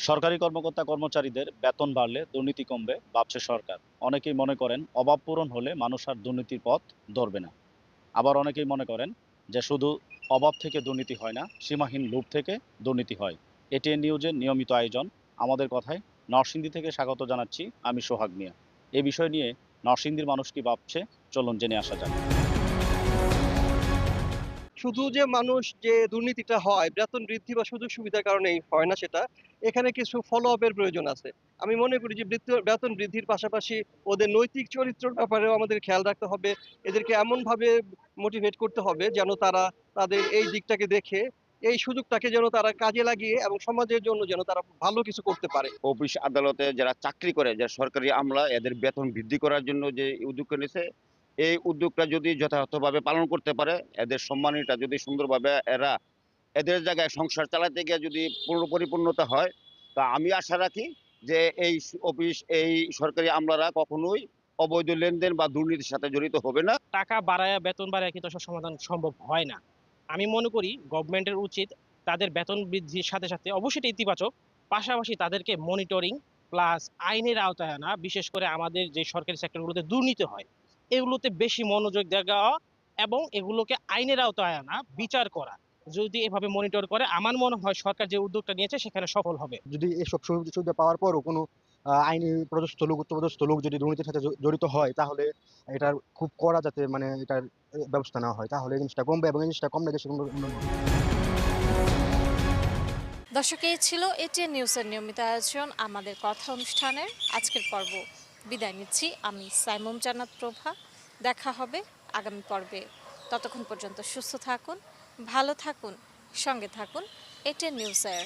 সরকারি কর্মকর্তা কর্মচারীদের বেতন বাড়লে দুর্নীতি কমবে ভাবছে সরকার। অনেকেই মনে করেন অভাব পূরণ হলে মানুষ আর দুর্নীতির পথ ধরবে না। আবার অনেকেই মনে করেন যে শুধু অভাব থেকে দুর্নীতি হয় না, সীমাহীন লোভ থেকে দুর্নীতি হয়। এটিএন নিউজের নিয়মিত আয়োজন আমাদের কথায় নরসিংদী থেকে স্বাগত জানাচ্ছি আমি সোহাগ মিয়া। এই বিষয় নিয়ে নরসিংদীর মানুষ কি ভাবছে, চলুন জেনে আসা যাক। শুধু যে মানুষ যে দুর্নীতিটা হয় বেতন বৃদ্ধি বা সুযোগ সুবিধার কারণেই হয় না সেটা। এখানে কিছু ফলো আপ এর প্রয়োজন আছে। আমি মনে করি যে বেতন বৃদ্ধির পাশাপাশি ওদের নৈতিক চরিত্রের ব্যাপারেও আমাদের খেয়াল রাখতে হবে। এদেরকে এমনভাবে মোটিভেট করতে হবে যেন তারা তাদের এই দিকটাকে দেখে এই সুযোগটাকে যেন তারা কাজে লাগিয়ে এবং সমাজের জন্য যেন তারা ভালো কিছু করতে পারে। অফিস আদালতে যারা চাকরি করে, যারা সরকারি আমলা, এদের বেতন বৃদ্ধি করার জন্য যে উদ্যোগটা নিয়েছে, এই উদ্যোগটা যদি যথাযথভাবে পালন করতে পারে, এদের সম্মানীটা যদি সুন্দরভাবে এরা এদের জায়গায় সংসার চালাতে গিয়ে যদি পূর্ণ পরিপূর্ণতা হয়, তা আমি আশা রাখি যে এই অফিস, এই সরকারি আমলারা কখনোই অবৈধ লেনদেন বা দুর্নীতির সাথে জড়িত হবে না। টাকা বাড়ায়া বেতন বাড়ায়া কিন্তু আসলে সমাধান সম্ভব হয় না। আমি মনে করি গভর্নমেন্টের উচিত তাদের বেতন বৃদ্ধির সাথে সাথে অবশ্যই এটা ইতিবাচক, পাশাপাশি তাদেরকে মনিটরিং প্লাস আইনের আওতায় আনা, বিশেষ করে আমাদের যে সরকারি সেক্টরগুলোতে দুর্নীতি হয় এগুলোতে বেশি মনোযোগ দেওয়া এবং এগুলোকে আইনের আওতায় আনা, বিচার করা। যদি এভাবে মনিটর করে আমার মনে হয় সরকার যে উদ্যোগটা নিয়েছে সেখানে সফল হবে। যদি এসব সুযোগ সুবিধা পাওয়ার পরও কোনো আইনি পদস্থ লোক, উচ্চপদস্থ লোক যদি দুর্নীতির সাথে জড়িত হয়, তাহলে এটার খুব কড়া যাতে মানে এটার ব্যবস্থা নেওয়া হয়, তাহলে এই জিনিসটা কমবে এবং এই জিনিসটা কমলে দেশের উন্নয়ন হবে। দর্শক, এই ছিল এটিএন নিউজের নিয়মিত আয়োজন আমাদের কথা অনুষ্ঠানের আজকের পর্ব। বিদায় নিচ্ছি আমি সাইমুম জান্নাত প্রভা। দেখা হবে আগামী পর্বে। ততক্ষণ পর্যন্ত সুস্থ থাকুন, ভালো থাকুন, সঙ্গে থাকুন এটিএন নিউজের।